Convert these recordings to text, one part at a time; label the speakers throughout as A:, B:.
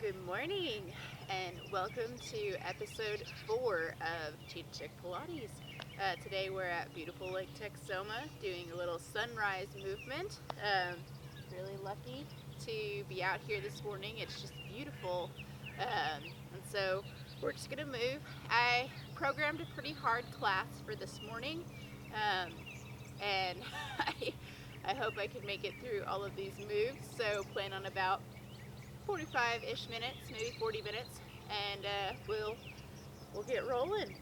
A: Good morning and welcome to episode 4 of Cheetah Pilates. Today we're at beautiful Lake Texoma doing a little sunrise movement. Really lucky to be out here this morning. It's just beautiful. And so we're just going to move. I programmed a pretty hard class for this morning. And I hope I can make it through all of these moves. So plan on about 45-ish minutes, maybe 40 minutes, and we'll get rolling.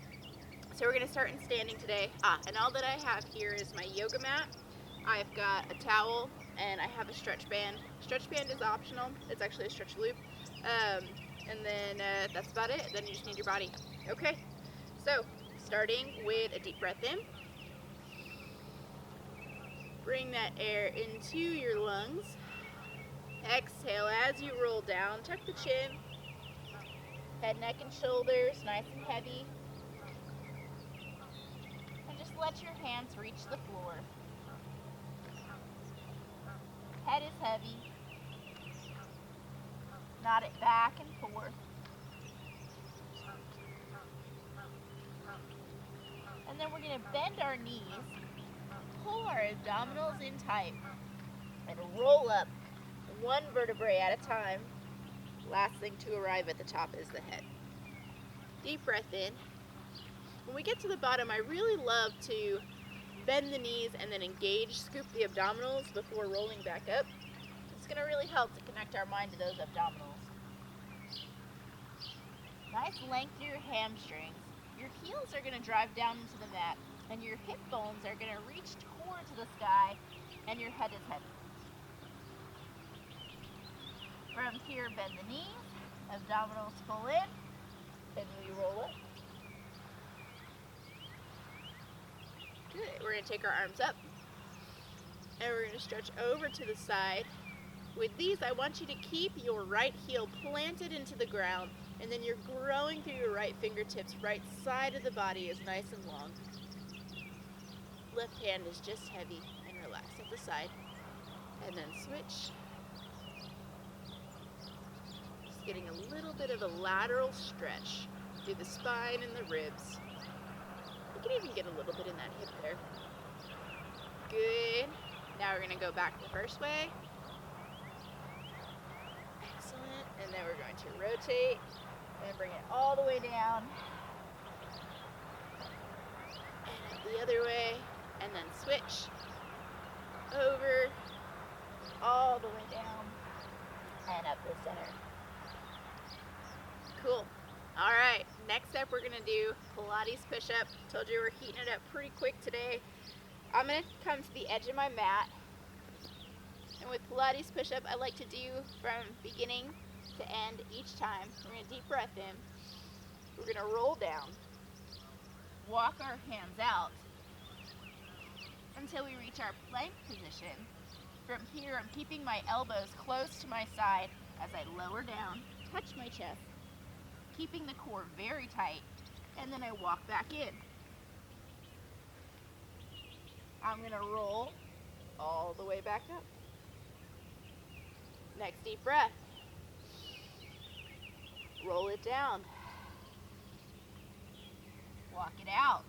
A: So we're going to start in standing today. And all that I have here is my yoga mat. I've got a towel, and I have a stretch band. Stretch band is optional. It's actually a stretch loop. And then that's about it. Then you just need your body. Okay, so starting with a deep breath in. Bring that air into your lungs. Exhale as you roll down. Tuck the chin. Head, neck, and shoulders nice and heavy. And just let your hands reach the floor. Head is heavy. Nod it back and forth. And then we're going to bend our knees, pull our abdominals in tight, and roll up one vertebrae at a time. Last thing to arrive at the top is the head. Deep breath in. When we get to the bottom, I really love to bend the knees and then engage, scoop the abdominals before rolling back up. It's going to really help to connect our mind to those abdominals. Nice length through your hamstrings. Your heels are going to drive down into the mat, and your hip bones are going to reach toward to the sky, and your head is heavy. From here, bend the knees, abdominals pull in, and we roll up. Good. We're going to take our arms up, and we're going to stretch over to the side. With these, I want you to keep your right heel planted into the ground, and then you're growing through your right fingertips. Right side of the body is nice and long. Left hand is just heavy and relaxed at the side. And then switch. Getting a little bit of a lateral stretch through the spine and the ribs. You can even get a little bit in that hip there. Good. Now we're going to go back the first way. Excellent. And then we're going to rotate and bring it all the way down. And up the other way. And then switch. Over. All the way down. And up the center. Cool. All right, next up we're going to do Pilates Push-Up. Told you we're heating it up pretty quick today. I'm going to come to the edge of my mat. And with Pilates Push-Up, I like to do from beginning to end each time. We're going to deep breath in. We're going to roll down. Walk our hands out until we reach our plank position. From here, I'm keeping my elbows close to my side as I lower down, touch my chest, keeping the core very tight, and then I walk back in. I'm going to roll all the way back up. Next deep breath. Roll it down. Walk it out.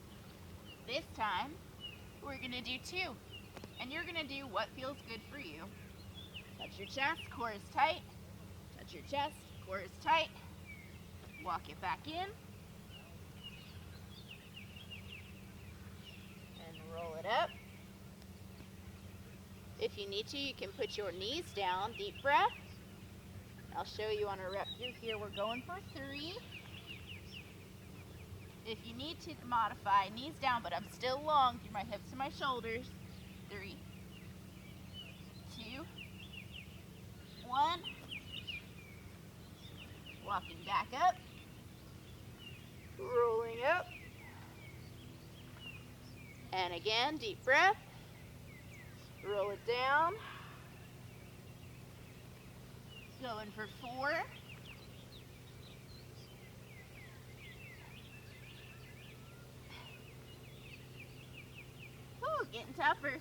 A: This time, we're going to do 2, and you're going to do what feels good for you. Touch your chest, core is tight. Touch your chest, core is tight. Walk it back in. And roll it up. If you need to, you can put your knees down. Deep breath. I'll show you on a rep through here. We're going for 3. If you need to modify, knees down, but I'm still long through my hips and my shoulders. 3, 2, 1. Walking back up. Rolling up. And again, deep breath. Roll it down. Going for 4. Ooh, getting tougher.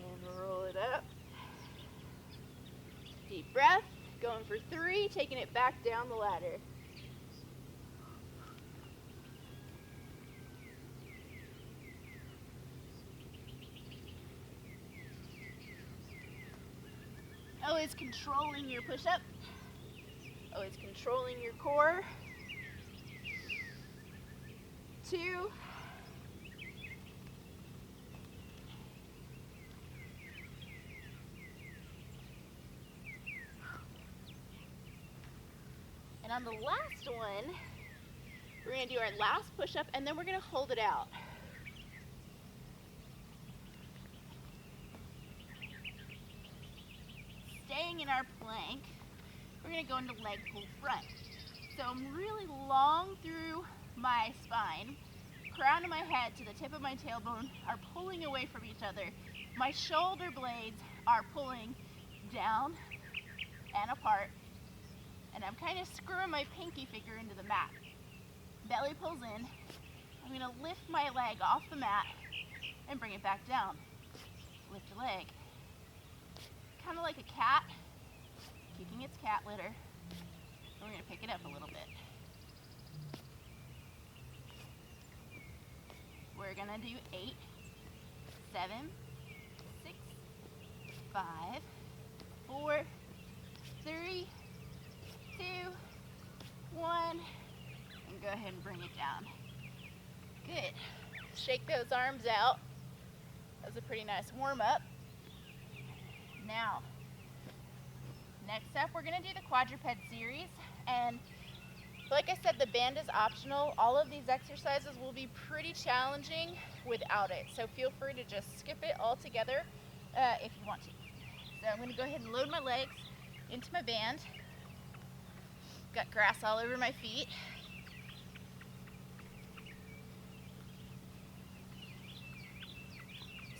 A: And roll it up. breath, going for 3, taking it back down the ladder. Always controlling your push-up. Always controlling your core. 2. And on the last one, we're going to do our last push-up, and then we're going to hold it out. Staying in our plank, we're going to go into leg pull front. So I'm really long through my spine. Crown of my head to the tip of my tailbone are pulling away from each other. My shoulder blades are pulling down and apart. And I'm kind of screwing my pinky finger into the mat. Belly pulls in. I'm going to lift my leg off the mat and bring it back down. Lift the leg. Kind of like a cat kicking its cat litter. We're going to pick it up a little bit. We're going to do 8, 7, 6, 5, 4, 3, 2, 1, and go ahead and bring it down. Good. Shake those arms out. That was a pretty nice warm-up. Now, next up, we're going to do the quadruped series, and like I said, the band is optional. All of these exercises will be pretty challenging without it, so feel free to just skip it altogether if you want to. So I'm going to go ahead and load my legs into my band. Got grass all over my feet.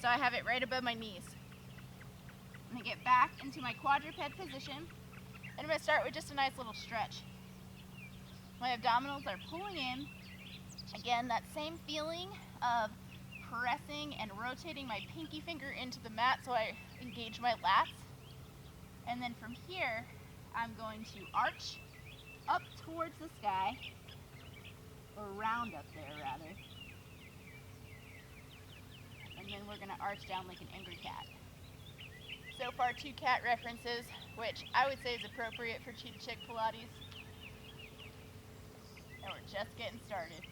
A: So I have it right above my knees. I'm going to get back into my quadruped position, and I'm going to start with just a nice little stretch. My abdominals are pulling in. Again, that same feeling of pressing and rotating my pinky finger into the mat so I engage my lats. And then from here, I'm going to arch up towards the sky, or round up there rather. And then we're going to arch down like an angry cat. So far, 2 cat references, which I would say is appropriate for Cheetah Chick Pilates. And we're just getting started.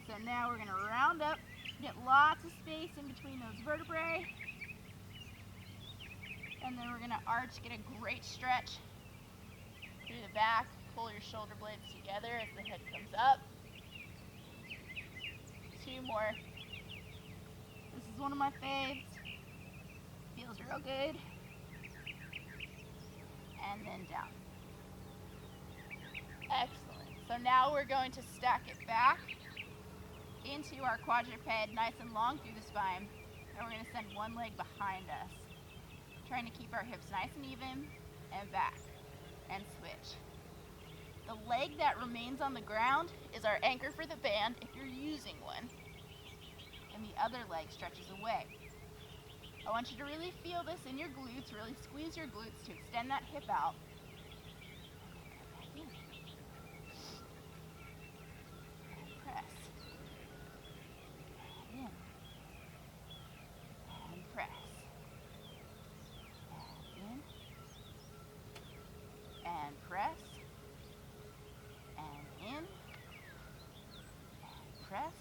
A: So now we're going to round up, get lots of space in between those vertebrae. And then we're going to arch, get a great stretch through the back. Pull your shoulder blades together as the head comes up. 2 more. This is one of my faves. Feels real good. And then down. Excellent. So now we're going to stack it back into our quadruped, nice and long through the spine. And we're going to send one leg behind us. Trying to keep our hips nice and even, and back, and switch. The leg that remains on the ground is our anchor for the band if you're using one. And the other leg stretches away. I want you to really feel this in your glutes, really squeeze your glutes to extend that hip out. Press. In. And press. And in. And press. And in. And press.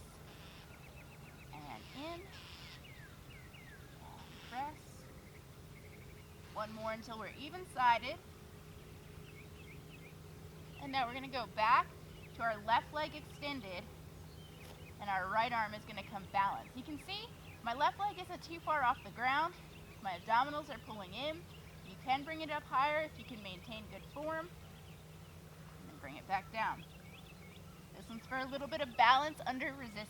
A: And in. Press. One more until we're even-sided. And now we're going to go back to our left leg extended, and our right arm is going to come balanced. You can see my left leg isn't too far off the ground. My abdominals are pulling in. You can bring it up higher if you can maintain good form. And then bring it back down. This one's for a little bit of balance under resistance.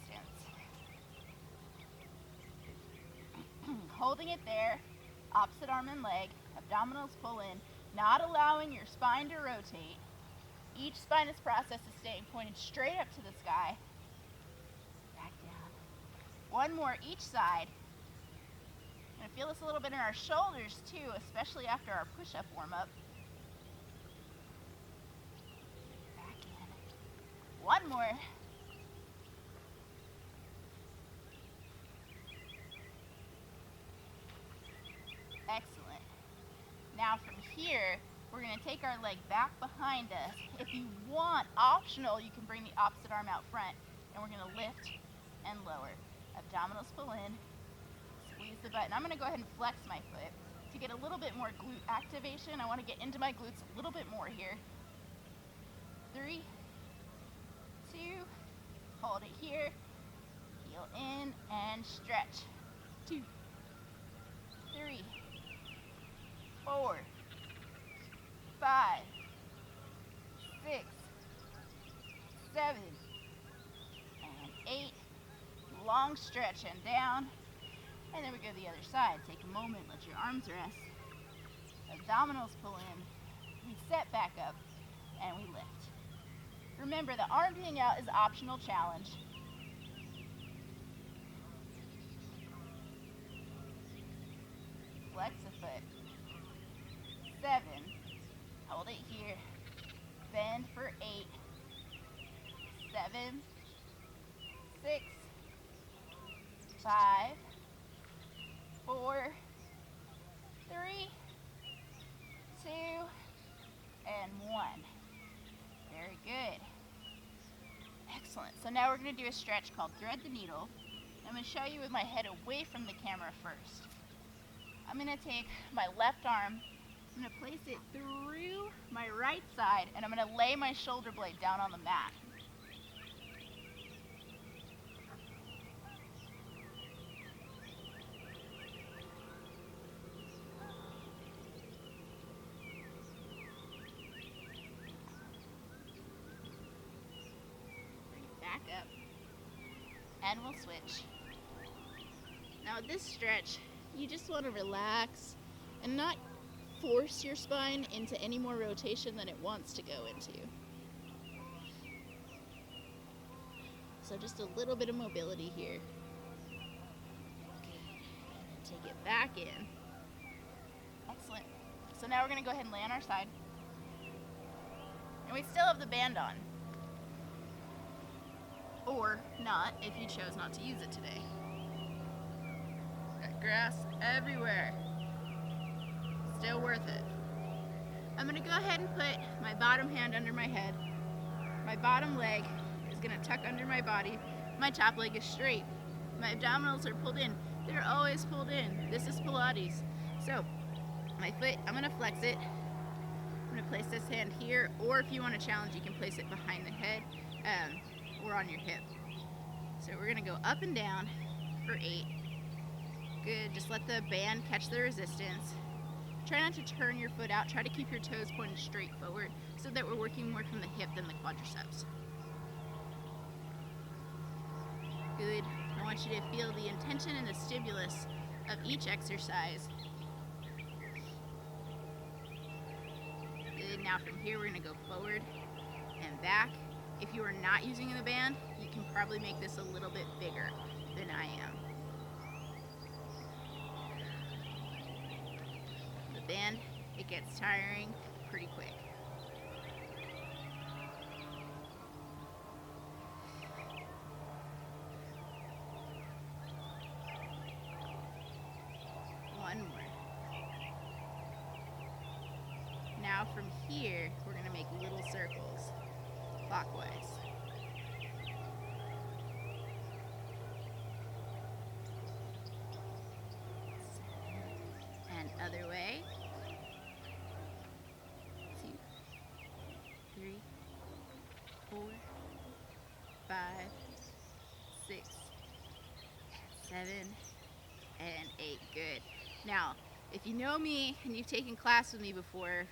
A: Holding it there, opposite arm and leg, abdominals pull in, not allowing your spine to rotate. Each spinous process is staying pointed straight up to the sky. Back down. One more each side. We're gonna feel this a little bit in our shoulders too, especially after our push-up warm-up. Back in. One more. Excellent. Now from here, we're going to take our leg back behind us. If you want, optional, you can bring the opposite arm out front, and we're going to lift and lower. Abdominals pull in, squeeze the butt, and I'm going to go ahead and flex my foot to get a little bit more glute activation. I want to get into my glutes a little bit more here. 3, 2, hold it here, heel in, and stretch. 2, 3, 4, 5, 6, 7, and 8. Long stretch and down. And then we go to the other side. Take a moment, let your arms rest. Abdominals pull in. We set back up, and we lift. Remember, the arm being out is optional challenge. Flex the foot. 7. Hold it here. Bend for 8. 7, 6, 5, 4, 3, 2, and 1. Very good. Excellent. So now we're going to do a stretch called thread the needle. I'm going to show you with my head away from the camera first. I'm going to take my left arm, I'm going to place it through my right side, and I'm going to lay my shoulder blade down on the mat. Bring it back up, and we'll switch. Now with this stretch, you just want to relax and not force your spine into any more rotation than it wants to go into. So just a little bit of mobility here. Good. And then take it back in. Excellent. So now we're going to go ahead and lay on our side. And we still have the band on. Or not, if you chose not to use it today. Got grass everywhere. Still worth it. I'm going to go ahead and put my bottom hand under my head. My bottom leg is going to tuck under my body. My top leg is straight. My abdominals are pulled in. They're always pulled in. This is Pilates. So, my foot, I'm going to flex it. I'm going to place this hand here, or if you want to challenge, you can place it behind the head or on your hip. So we're going to go up and down for 8. Good. Just let the band catch the resistance. Try not to turn your foot out. Try to keep your toes pointed straight forward so that we're working more from the hip than the quadriceps. Good. I want you to feel the intention and the stimulus of each exercise. Good. Now from here, we're going to go forward and back. If you are not using the band, you can probably make this a little bit bigger than I am. The band, it gets tiring pretty quick. One more. Now from here, we're going to make little circles clockwise. And other way. 2, 3, 4, 5, 6, 7, and 8. Good. Now, if you know me and you've taken class with me before,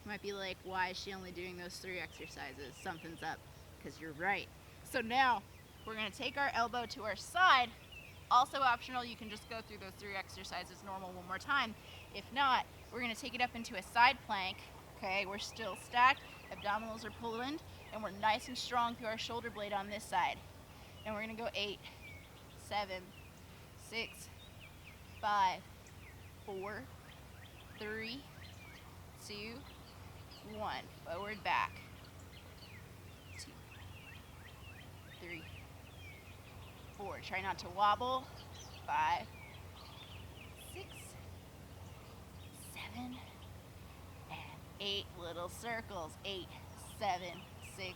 A: you might be like, why is she only doing those 3 exercises? Something's up, because you're right. So now, we're going to take our elbow to our side. Also optional, you can just go through those 3 exercises normal one more time. If not, we're going to take it up into a side plank. Okay, we're still stacked, abdominals are pulled in, and we're nice and strong through our shoulder blade on this side. And we're going to go 8, 7, 6, 5, 4, 3, 2, 1. Forward, back. 2, 3, 4. Try not to wobble. 5, 6, 7, and 8. Little circles. 8, 7, 6,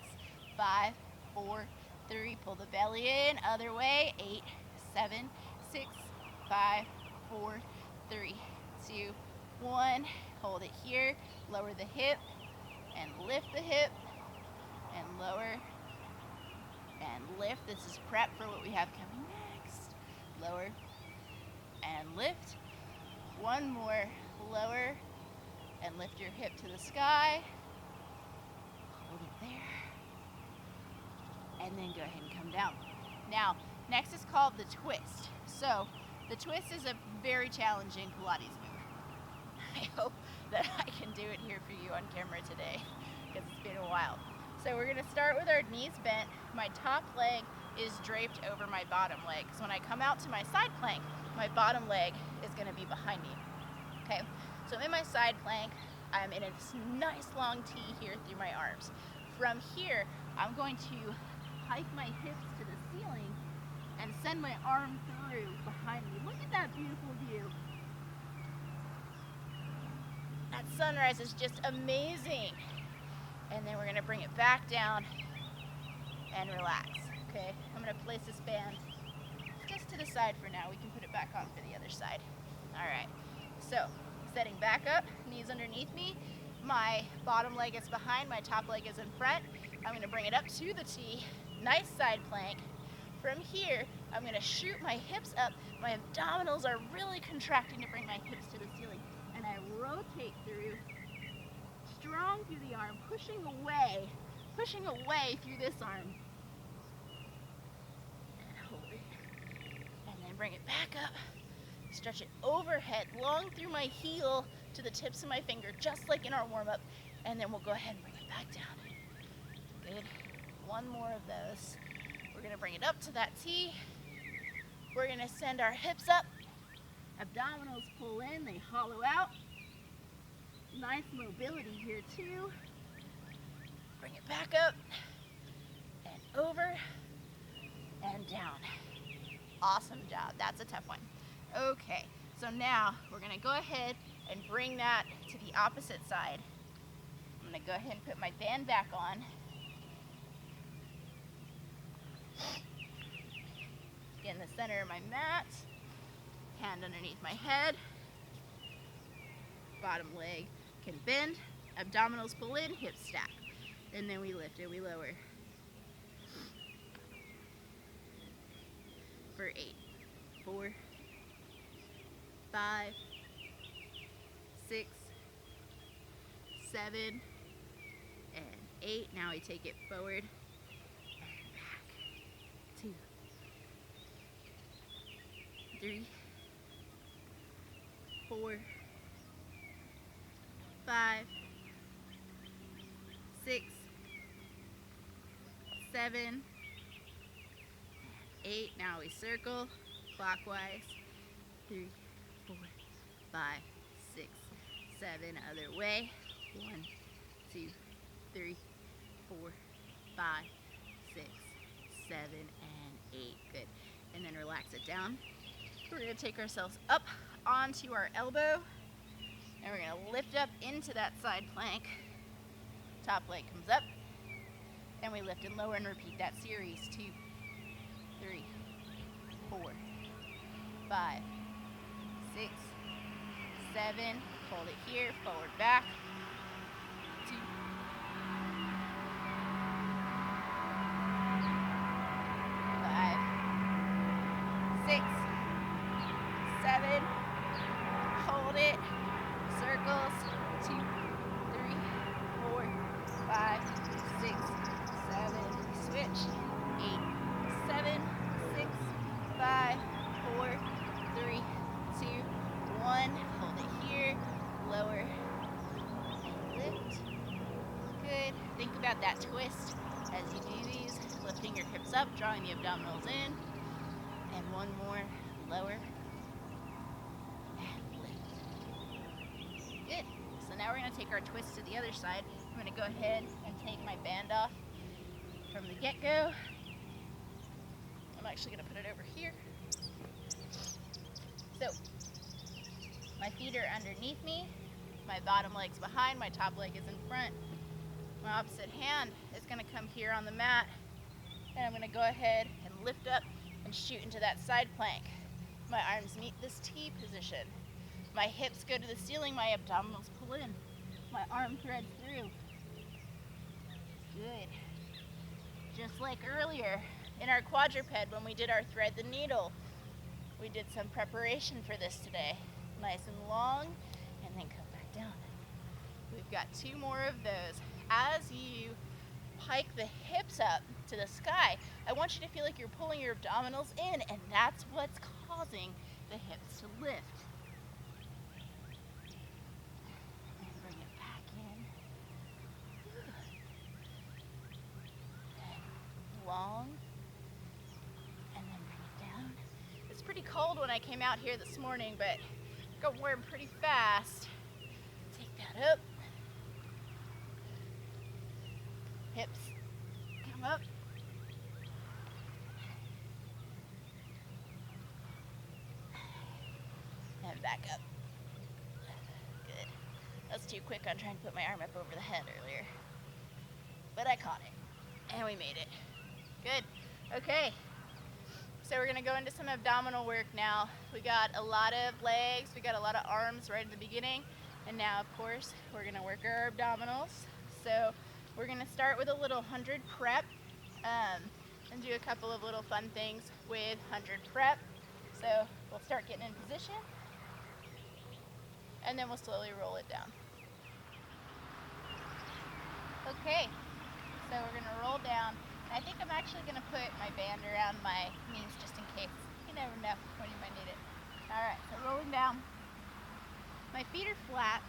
A: 5, 4, 3. Pull the belly in. Other way. 8, 7, 6, 5, 4, 3, 2, 1. Hold it here. Lower the hip and lift the hip and lower and lift. This is prep for what we have coming next. Lower and lift. One more. Lower and lift your hip to the sky. Hold it there. And then go ahead and come down. Now, next is called the twist. So, the twist is a very challenging Pilates move. I hope that I can do it here for you on camera today because it's been a while. So we're going to start with our knees bent. My top leg is draped over my bottom leg. So when I come out to my side plank, my bottom leg is going to be behind me. Okay, so in my side plank, I'm in a nice long T here through my arms. From here, I'm going to hike my hips to the ceiling and send my arm through behind me. Look at that beautiful view. That sunrise is just amazing. And then we're gonna bring it back down and relax, okay? I'm gonna place this band just to the side for now. We can put it back on for the other side. All right, so setting back up, knees underneath me. My bottom leg is behind, my top leg is in front. I'm gonna bring it up to the T, nice side plank. From here, I'm gonna shoot my hips up. My abdominals are really contracting to bring my hips to the ceiling. And I rotate through, strong through the arm, pushing away through this arm. And hold it. And then bring it back up. Stretch it overhead, long through my heel to the tips of my finger, just like in our warm-up. And then we'll go ahead and bring it back down. Good. One more of those. We're gonna bring it up to that T. We're gonna send our hips up. Abdominals pull in, they hollow out. Nice mobility here too. Bring it back up and over and down. Awesome job. That's a tough one. Okay, so now we're gonna go ahead and bring that to the opposite side. I'm gonna go ahead and put my band back on. Get in the center of my mat. Hand underneath my head. Bottom leg can bend. Abdominals pull in, hips stack. And then we lift it, we lower. For 8, 4, 5, 6, 7, and 8. Now we take it forward and back. 2, 3, 4, 5, 6, 7, 8. Now we circle clockwise. 3, 4, 5, 6, 7. Other way. 1, 2, 3, 4, 5, 6, 7, and 8. Good. And then relax it down. We're going to take ourselves up onto our elbow, and we're going to lift up into that side plank. Top leg comes up, and we lift and lower and repeat that series. 2, 3, 4, 5, 6, 7. Hold it here, forward, back. 2, 5, 6, 7. Hold it. Circles. 2, 3, 4, 5, 6, 7. Switch. 8, 7, 6, 5, 4, 3, 2, 1. Hold it here. Lower. Lift. Good. Think about that twist as you do these. Lifting your hips up, drawing the abdominals in. And one more. Lower. And lift. take our twist to the other side. I'm gonna go ahead and take my band off from the get-go. I'm actually gonna put it over here. So, my feet are underneath me, my bottom leg's behind, my top leg is in front. My opposite hand is gonna come here on the mat, and I'm gonna go ahead and lift up and shoot into that side plank. My arms meet this T position. My hips go to the ceiling, my abdominals pull in. My arm threads through. Good. Just like earlier in our quadruped when we did our thread the needle. We did some preparation for this today. Nice and long, and then come back down. We've got 2 more of those. As you pike the hips up to the sky, I want you to feel like you're pulling your abdominals in, and that's what's causing the hips to lift. And bring it back in. Long, and then bring it down. It's pretty cold when I came out here this morning, but it got warm pretty fast. Take that up. Hips come up. And back up. Good. That's too quick on trying to put my arm up over the head earlier. But I caught it. And we made it. Good. Okay. So we're going to go into some abdominal work now. We got a lot of legs. We got a lot of arms right at the beginning. And now, of course, we're going to work our abdominals. So we're going to start with a little 100 prep and do a couple of little fun things with 100 prep. So we'll start getting in position, and then we'll slowly roll it down. Okay, so we're going to roll down. I think I'm actually going to put my band around my knees just in case. You never know when you might need it. All right, so rolling down. My feet are flat.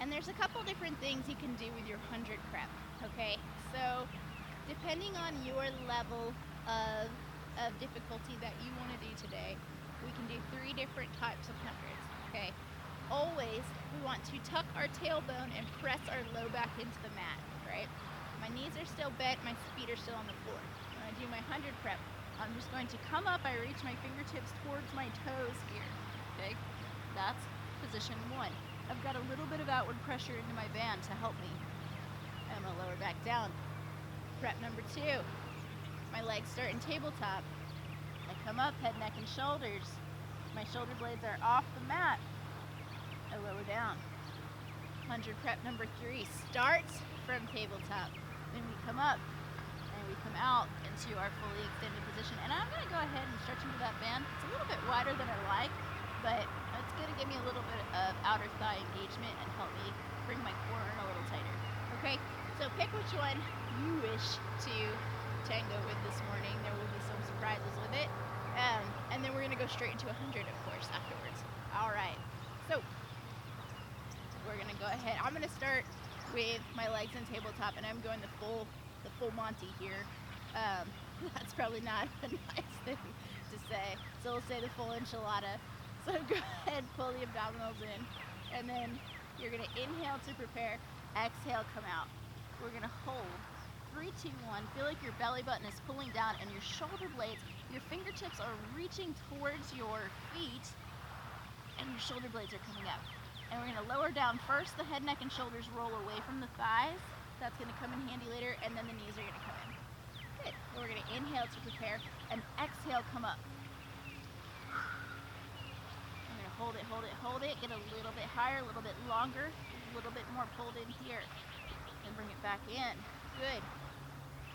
A: And there's a couple different things you can do with your 100 prep, okay? So depending on your level of difficulty that you want to do today, we can do 3 different types of hundreds, okay? Always, we want to tuck our tailbone and press our low back into the mat, right? My knees are still bent, my feet are still on the floor. When I do my 100 prep, I'm just going to come up, I reach my fingertips towards my toes here, okay? That's position 1. I've got a little bit of outward pressure into my band to help me. I'm going to lower back down. Prep number 2. My legs start in tabletop. I come up, head, neck, and shoulders. My shoulder blades are off the mat. I lower down. 100 prep number 3 starts from tabletop. Then we come up and we come out into our fully extended position. And I'm going to go ahead and stretch into that band. It's a little bit wider than I like, but it's going to give me a little bit of outer thigh engagement and help me bring my core in a little tighter. Okay, so pick which one you wish to tango with this morning. There will be some surprises with it. And then we're going to go straight into 100, of course, afterwards. All right, so we're going to go ahead. I'm going to start with my legs in tabletop, and I'm going the full Monty here. That's probably not a nice thing to say, so we'll say the full enchilada. So go ahead, pull the abdominals in, and then you're going to inhale to prepare, exhale, come out. We're going to hold 3, 2, 1. Feel like your belly button is pulling down and your shoulder blades, your fingertips are reaching towards your feet, and your shoulder blades are coming up. And we're going to lower down first. The head, neck, and shoulders roll away from the thighs. That's going to come in handy later, and then the knees are going to come in. Good. We're going to inhale to prepare, and exhale, come up. Hold it, hold it, hold it. Get a little bit higher, a little bit longer, a little bit more pulled in here. And bring it back in. Good.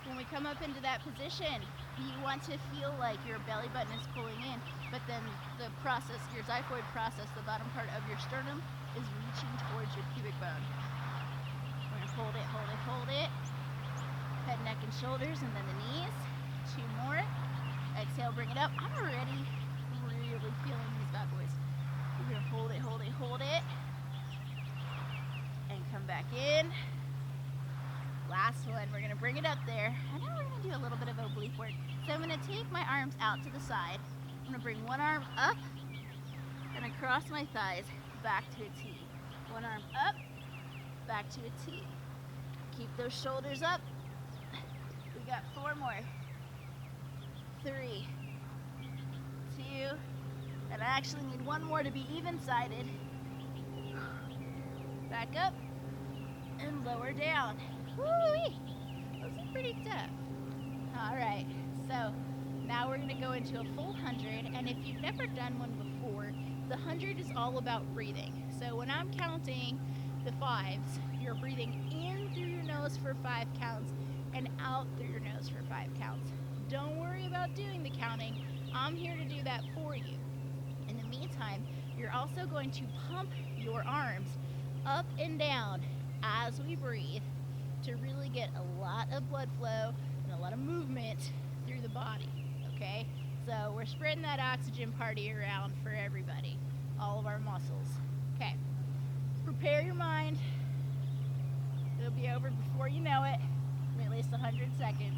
A: When we come up into that position, you want to feel like your belly button is pulling in, but then the process, your xiphoid process, the bottom part of your sternum is reaching towards your pubic bone. We're going to hold it, hold it, hold it. Head, neck, and shoulders, and then the knees. 2 more. Exhale, bring it up. I'm already really feeling these bad boys. We're going to hold it, hold it, hold it. And come back in. Last one, we're going to bring it up there. And now we're going to do a little bit of oblique work. So I'm going to take my arms out to the side. I'm going to bring one arm up and across my thighs back to a T.
B: One arm up, back to a T. Keep those shoulders up. We got 4 more. 3, 2, and I actually need 1 more to be even-sided. Back up and lower down. Woo-wee! Those are pretty tough. All right, so now we're gonna go into a full 100, and if you've never done one before, the 100 is all about breathing. So when I'm counting the 5s, you're breathing in through your nose for 5 counts and out through your nose for 5 counts. Don't worry about doing the counting. I'm here to do that for you. In the meantime, you're also going to pump your arms up and down as we breathe to really get a lot of blood flow and a lot of movement through the body, okay? So we're spreading that oxygen party around for everybody, all of our muscles. Okay, prepare your mind. It'll be over before you know it, in at least 100 seconds.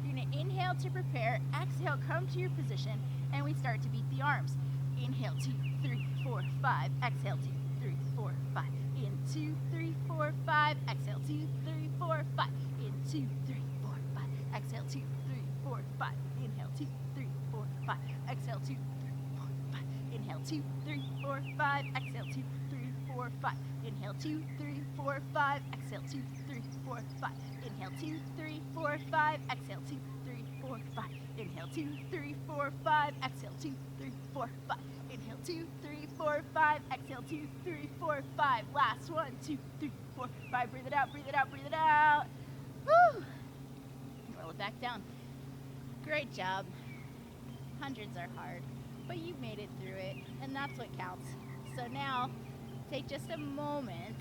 B: You're gonna inhale to prepare, exhale, come to your position, and we start to beat the arms. Inhale, 2, 3, 4, 5. Exhale, 2, 3, 4, 5. In 2, 3, 4, 5. Exhale, 2, 3, 4, 5. In 2, 3, 4, 5. Exhale, 2, 3, 4, 5. Inhale, 2, 3, 4, 5. Exhale, 2, 3, 4, 5. Inhale, 2, 3, 4, 5. Exhale, 2, 3, 4, 5. Inhale, 2, 3, 4, 5. Exhale, 2, 3, 4, 5. Inhale, 2, 3, 4, 5. Exhale, 2, 3, 4, 5. Inhale, 2, 3, 4, 5. Exhale, 2, 3, 4, 5. Inhale, 2, 3, 4, 5. Exhale, 2, 3, 4, 5. Last one, 2, 3, 4, 5. Breathe it out, breathe it out, breathe it out. Woo! Roll it back down. Great job. 100s are hard, but you made it through it, and that's what counts. So now, take just a moment,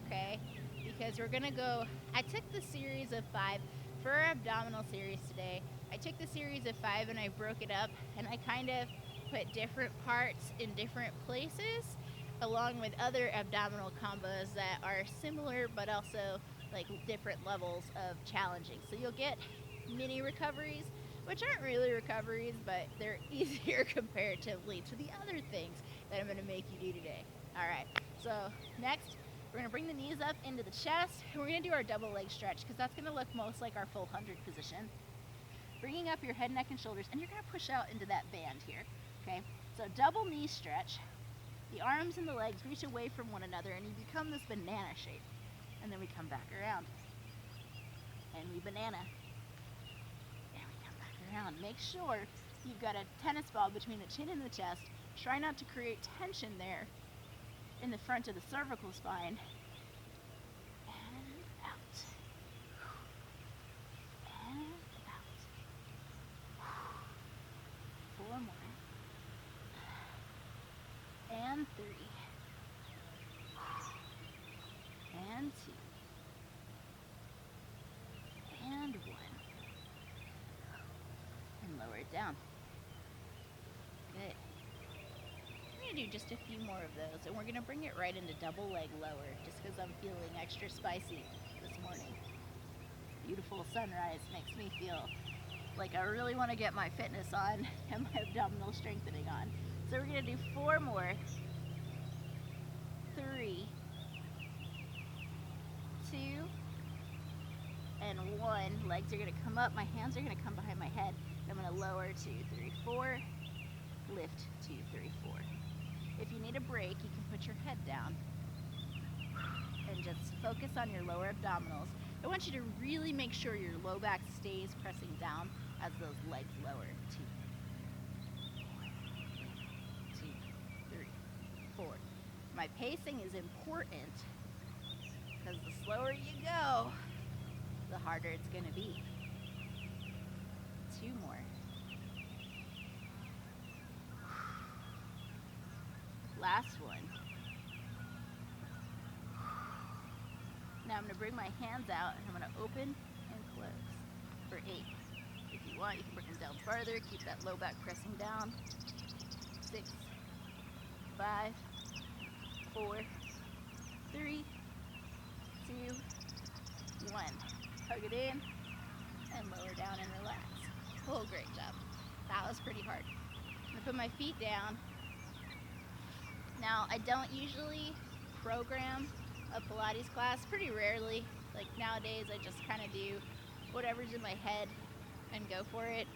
B: okay? Because we're gonna go, I took the series of 5 for our abdominal series today. I took the series of 5 and I broke it up, and I kind of put different parts in different places, along with other abdominal combos that are similar, but also like different levels of challenging. So you'll get mini recoveries, which aren't really recoveries, but they're easier comparatively to the other things that I'm gonna make you do today. All right, so next, we're gonna bring the knees up into the chest, and we're gonna do our double leg stretch, because that's gonna look most like our full 100 position. Bringing up your head, neck, and shoulders, and you're gonna push out into that band here, okay? So double knee stretch. The arms and the legs reach away from one another, and you become this banana shape. And then we come back around, and we banana. And we come back around. Make sure you've got a tennis ball between the chin and the chest. Try not to create tension there in the front of the cervical spine. And out. And out. 4 more. And 3. And 2. And 1. And lower it down. Good. We're going to do just a few more of those, and we're going to bring it right into double leg lower, just because I'm feeling extra spicy this morning. Beautiful sunrise makes me feel like I really want to get my fitness on and my abdominal strengthening on. So we're going to do 4 more. 3, 2, and 1. Legs are going to come up. My hands are going to come behind my head. I'm going to lower 2, 3, 4. Lift 2, 3, 4. If you need a break, you can put your head down and just focus on your lower abdominals. I want you to really make sure your low back stays pressing down as those legs lower. 2, 3, 4. My pacing is important, because the slower you go, the harder it's going to be. 2 more. Last one. Now I'm going to bring my hands out, and I'm going to open and close for 8. If you want, you can bring them down farther. Keep that low back pressing down. 6, 5, 4, 3, 2, 1. Hug it in and lower down and relax. Oh, great job. That was pretty hard. I'm going to put my feet down. Now, I don't usually program a Pilates class pretty rarely. Like nowadays I just kind of do whatever's in my head and go for it.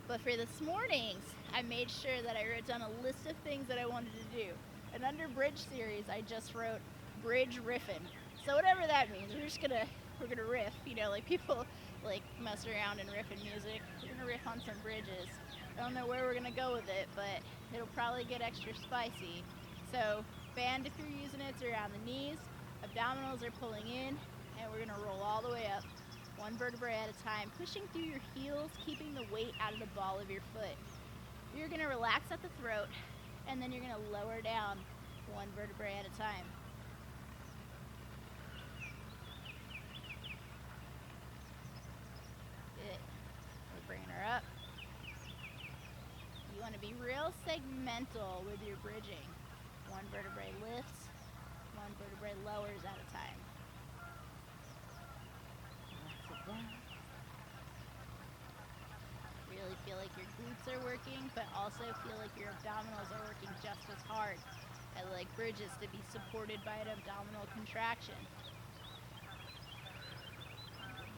B: But for this morning's, I made sure that I wrote down a list of things that I wanted to do. And under bridge series, I just wrote bridge riffin'. So whatever that means, we're gonna riff, you know, like people like mess around and riff in music. We're gonna riff on some bridges. I don't know where we're gonna go with it, but it'll probably get extra spicy. So band, if you're using it, it's around the knees. Abdominals are pulling in, and we're gonna roll all the way up, one vertebrae at a time, pushing through your heels, keeping the weight out of the ball of your foot. You're gonna relax at the throat, and then you're gonna lower down one vertebrae at a time. Good. We're bringing her up. You wanna be real segmental with your bridging. One vertebrae lifts, one vertebrae lowers at a time. Relax it down. Really feel like your glutes are working, but also feel like your abdominals are working just as hard. I like bridges to be supported by an abdominal contraction.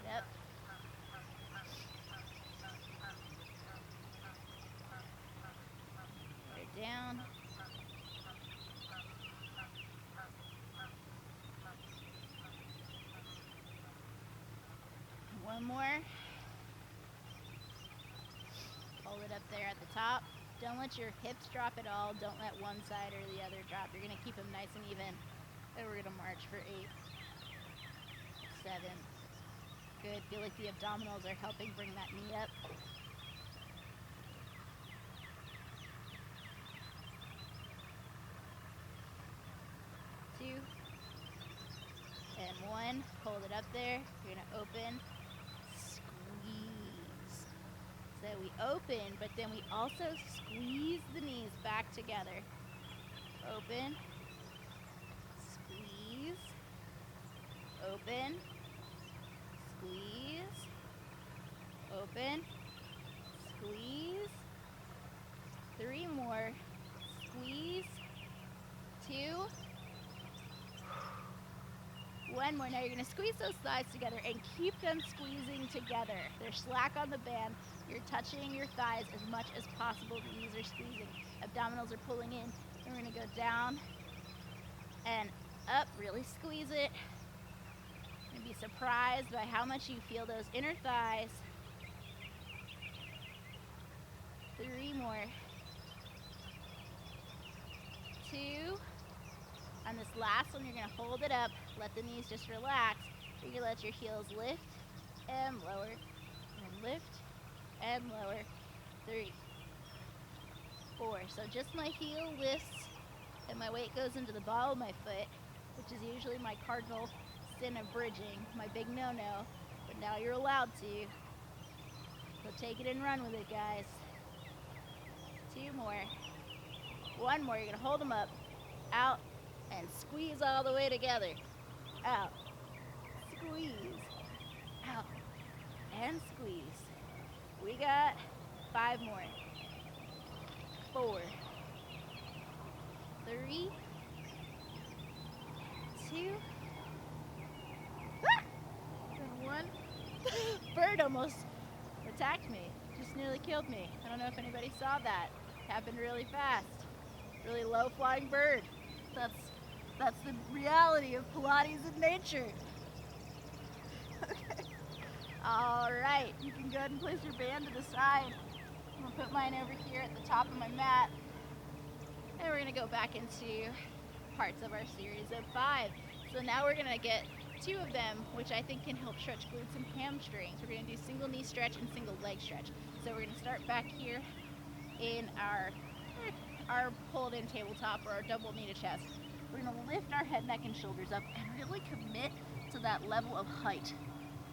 B: Yep. Put it down. One more. Hold it up there at the top. Don't let your hips drop at all. Don't let one side or the other drop. You're going to keep them nice and even. And we're going to march for 8, 7. Good. Feel like the abdominals are helping bring that knee up. 2 and 1. Hold it up there. You're going to open, squeeze. So we open, but then we also squeeze the knees back together. Open, squeeze, open, squeeze, open, squeeze. 3 more, squeeze, 2, 1 more. Now you're going to squeeze those thighs together and keep them squeezing together. They're slack on the band. You're touching your thighs as much as possible. The knees are squeezing. Abdominals are pulling in. And we're going to go down and up. Really squeeze it. You're going to be surprised by how much you feel those inner thighs. 3 more. 2. On this last one, you're going to hold it up. Let the knees just relax. You're going to let your heels lift and lower, and lift and lower. 3, 4. So just my heel lifts and my weight goes into the ball of my foot, which is usually my cardinal sin of bridging, my big no-no. But now you're allowed to. So take it and run with it, guys. 2 more. 1 more. You're going to hold them up, out, and squeeze all the way together. Out, squeeze, out, and squeeze. We got 5 more. 4, 3, 2, and 1. Bird almost attacked me. Just nearly killed me. I don't know if anybody saw that. Happened really fast. Really low flying bird. That's the reality of Pilates in nature. Okay. All right, you can go ahead and place your band to the side. I'm gonna put mine over here at the top of my mat. And we're gonna go back into parts of our series of 5. So now we're gonna get 2 of them, which I think can help stretch glutes and hamstrings. We're gonna do single knee stretch and single leg stretch. So we're gonna start back here in our pulled in tabletop or our double knee to chest. We're going to lift our head, neck, and shoulders up and really commit to that level of height.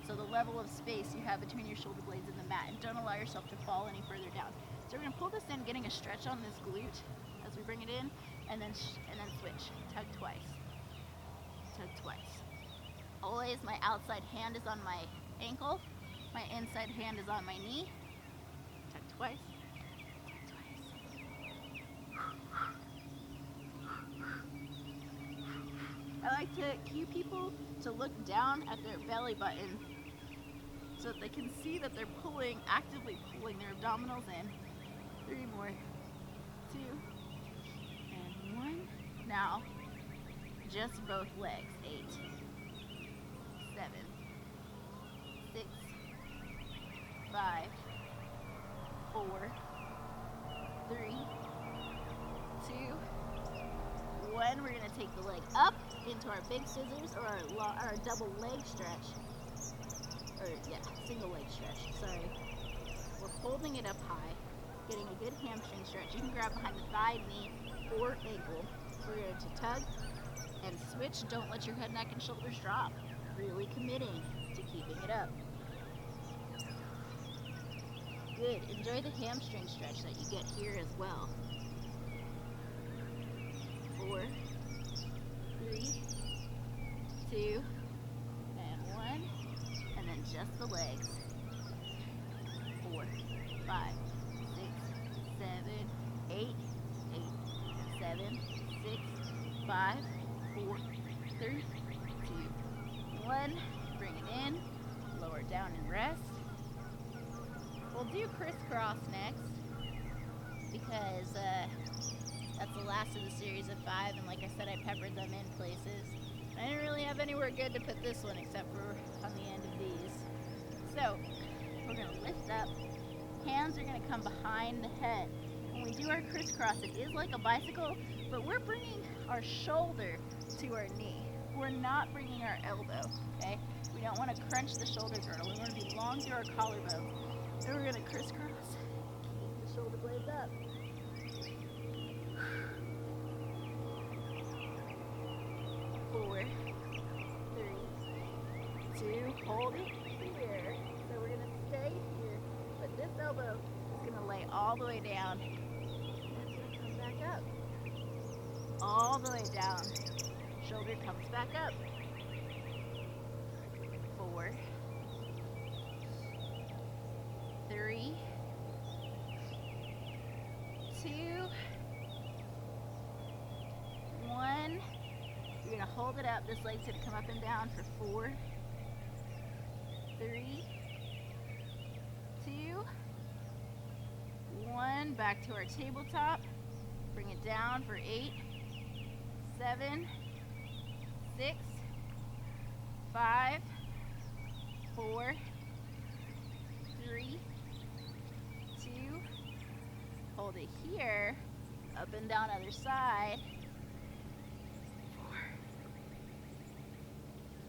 B: So the level of space you have between your shoulder blades and the mat, and don't allow yourself to fall any further down. So we're going to pull this in, getting a stretch on this glute as we bring it in, and then switch. Tug twice. Tug twice. Always my outside hand is on my ankle, my inside hand is on my knee. Tug twice. to cue people to look down at their belly button so that they can see that they're actively pulling their abdominals in. 3 more. 2 and 1. Now, just both legs. 8, 7, 6, 5, 4, 3, 2, 1. We're going to take the leg up into our big scissors or our double leg stretch. Or, yeah, single leg stretch. Sorry. We're holding it up high, getting a good hamstring stretch. You can grab behind the thigh, knee, or ankle. We're going to tug and switch. Don't let your head, neck, and shoulders drop. Really committing to keeping it up. Good. Enjoy the hamstring stretch that you get here as well. 4, 3, 2, and 1. And then just the legs. 4, 5, 6, 7, 8, 7, 6, 5, 4, 3, 2, 1. Bring it in. Lower down and rest. We'll do crisscross next because that's the last of the series of 5, and like I said, I peppered them in places. I didn't really have anywhere good to put this one except for on the end of these. So we're going to lift up. Hands are going to come behind the head. When we do our crisscross, it is like a bicycle, but we're bringing our shoulder to our knee. We're not bringing our elbow, okay? We don't want to crunch the shoulder girdle. We want to be long through our collarbones. Then we're going to crisscross. Keep the shoulder blades up. 4, 3, 2, hold it here. So we're going to stay here, but this elbow is going to lay all the way down. That's going to come back up. All the way down. Shoulder comes back up. 4, 3, 2, 1. You're going to hold it up. This leg's going to come up and down for 4, 3, 2, 1. Back to our tabletop. Bring it down for 8, 7, 6, 5, 4, 3, 2. Hold it here. Up and down other side.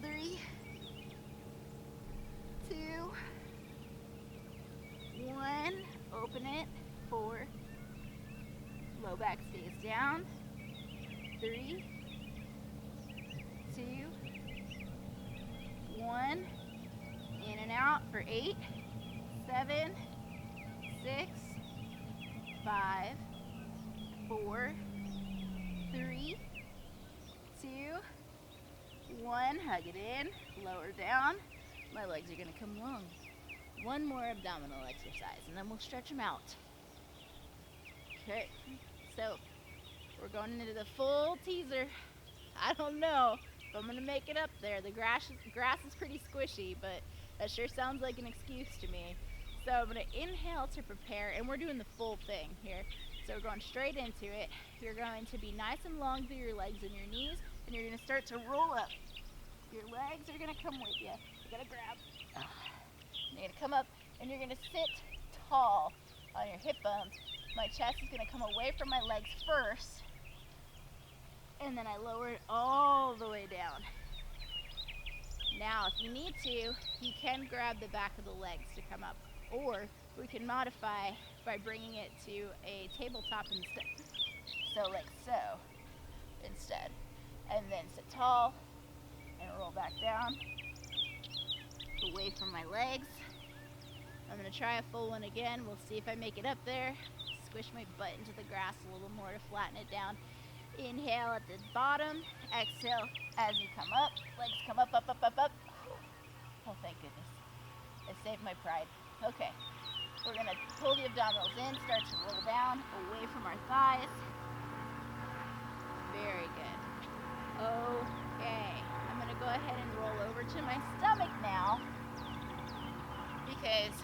B: 3, 2, 1. Open it. 4. Low back stays down. 3, 2, 1. In and out for 8, 7, 6, 5, 4, 3, 2, 1. Hug it in. Lower down. My legs are going to come long. 1 more abdominal exercise, and then we'll stretch them out. Okay, so we're going into the full teaser. I don't know if I'm going to make it up there. The grass is pretty squishy, but that sure sounds like an excuse to me. So I'm going to inhale to prepare, and we're doing the full thing here. So we're going straight into it. You're going to be nice and long through your legs and your knees, and you're going to start to roll up. Your legs are going to come with you. You got to grab. You're going to come up, and you're going to sit tall on your hip bones. My chest is going to come away from my legs first, and then I lower it all the way down. Now, if you need to, you can grab the back of the legs to come up, or we can modify by bringing it to a tabletop instead. So like so, instead. And then sit tall, and roll back down, away from my legs. I'm going to try a full one again. We'll see if I make it up there. Squish my butt into the grass a little more to flatten it down. Inhale at the bottom. Exhale as you come up. Legs come up, up, up, up, up. Oh, thank goodness. I saved my pride. Okay. We're going to pull the abdominals in, start to roll down away from our thighs. Very good. Okay. ahead and roll over to my stomach now, because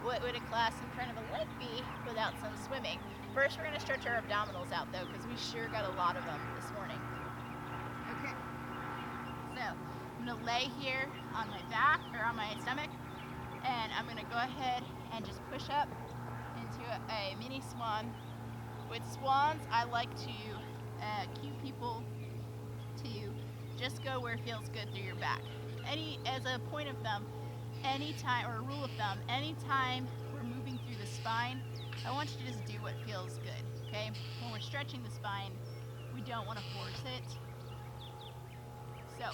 B: what would a class in front of a lake be without some swimming? First, we're going to stretch our abdominals out though, because we sure got a lot of them this morning. Okay, so I'm going to lay here on my back, or on my stomach, and I'm going to go ahead and just push up into a mini swan. With swans, I like to cue people to just go where it feels good through your back. As a point of thumb, anytime, or a rule of thumb, anytime we're moving through the spine, I want you to just do what feels good, okay? When we're stretching the spine, we don't want to force it. So,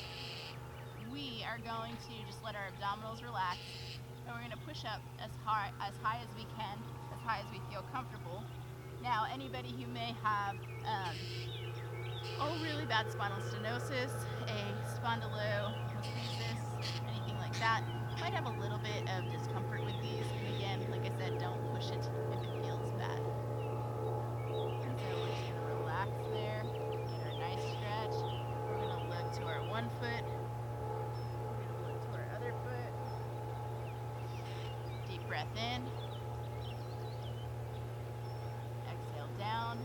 B: we are going to just let our abdominals relax, and we're going to push up as high as we can, as high as we feel comfortable. Now, anybody who may have really bad spinal stenosis, a spondylolisthesis, anything like that, might have a little bit of discomfort with these. And again, like I said, don't push it if it feels bad. And so we're just going to relax there, get our nice stretch. We're going to look to our one foot. We're going to look to our other foot. Deep breath in. Exhale down.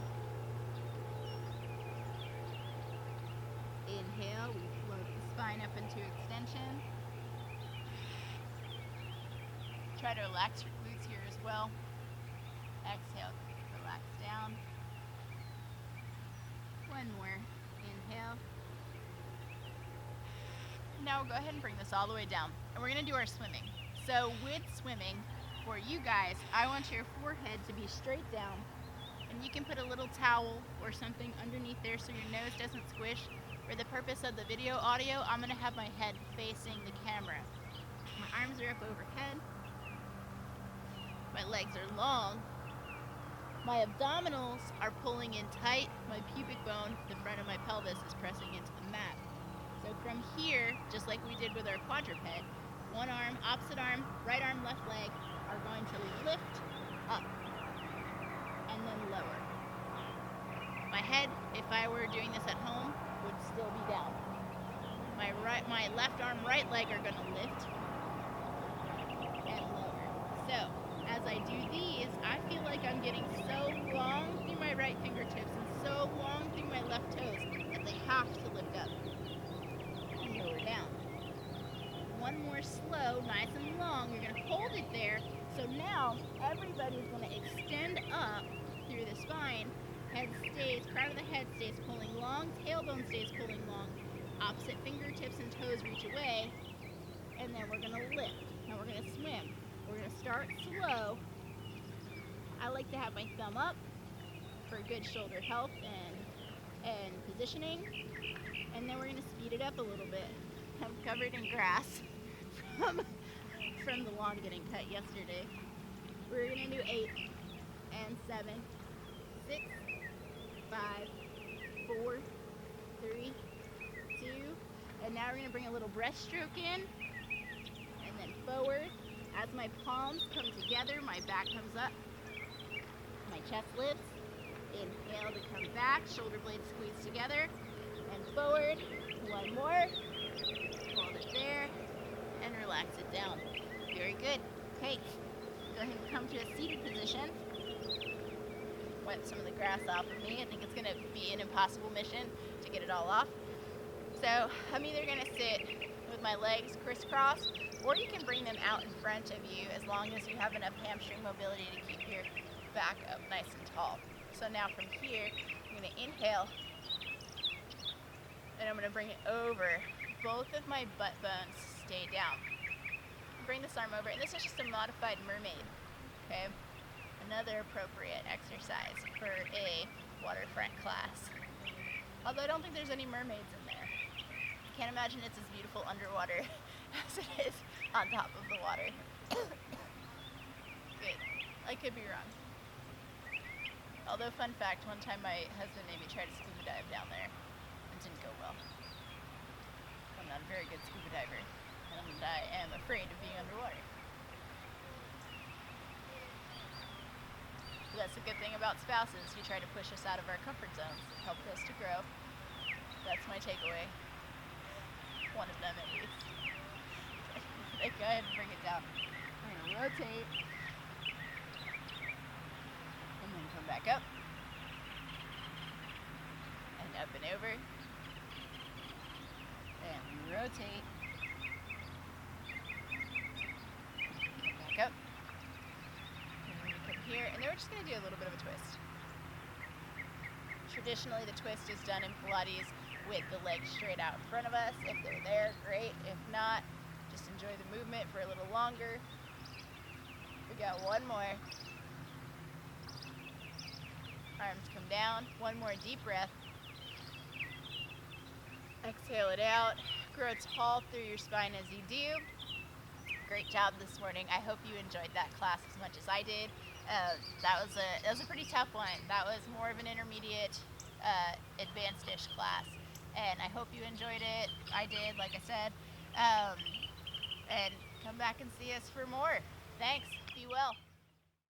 B: Inhale, we float the spine up into extension. Try to relax your glutes here as well. Exhale, relax down. One more. Inhale. Now we'll go ahead and bring this all the way down. And we're going to do our swimming. So with swimming, for you guys, I want your forehead to be straight down. And you can put a little towel or something underneath there so your nose doesn't squish. For the purpose of the video audio, I'm going to have my head facing the camera. My arms are up overhead. My legs are long. My abdominals are pulling in tight. My pubic bone, the front of my pelvis, is pressing into the mat. So from here, just like we did with our quadruped, one arm, opposite arm, right arm, left leg are going to lift up and then lower. My head, if I were doing this at home, would still be down. My left arm, right leg are going to lift and lower. So, as I do these, I feel like I'm getting so long through my right fingertips and so long through my left toes that they have to lift up and lower down. One more slow, nice and long. You're going to hold it there. So now, everybody's going to extend up through the spine. Head stays, crown of the head stays pulling long, tailbone stays pulling long, opposite fingertips and toes reach away, and then we're going to lift. Now we're going to swim. We're going to start slow. I like to have my thumb up for good shoulder health and positioning, and then we're going to speed it up a little bit. I'm covered in grass from the lawn getting cut yesterday. We're going to do 8 and 7, 6, 5, 4, 3, 2, and now we're going to bring a little breaststroke in, and then forward. As my palms come together, my back comes up, my chest lifts. Inhale to come back, shoulder blades squeeze together, and forward. One more. Hold it there, and relax it down. Very good. Okay, go ahead and come to a seated position. Wipe some of the grass off of me. I think it's going to be an impossible mission to get it all off. So I'm either going to sit with my legs crisscrossed, or you can bring them out in front of you as long as you have enough hamstring mobility to keep your back up nice and tall. So now from here, I'm going to inhale, and I'm going to bring it over. Both of my butt bones stay down. Bring this arm over, and this is just a modified mermaid, okay? Another appropriate exercise for a waterfront class. Although I don't think there's any mermaids in there. I can't imagine it's as beautiful underwater as it is on top of the water. Good. I could be wrong. Although, fun fact, one time my husband made me try to scuba dive down there. It didn't go well. I'm not a very good scuba diver, and I am afraid of being underwater. But that's the good thing about spouses. You try to push us out of our comfort zones, help us to grow. That's my takeaway. One of them at least. Okay, go ahead and bring it down. We're gonna rotate. And then come back up. And up and over. And we rotate. Come back up. And we're gonna come here, and then we're just gonna do a little bit of a twist. Traditionally, the twist is done in Pilates with the legs straight out in front of us. If they're there, great. If not, just enjoy the movement for a little longer. We got one more. Arms come down. One more deep breath. Exhale it out. Grow tall through your spine as you do. Great job this morning. I hope you enjoyed that class as much as I did. That was a pretty tough one. That was more of an intermediate, advanced-ish class, and I hope you enjoyed it. I did, like I said. And come back and see us for more. Thanks. Be well.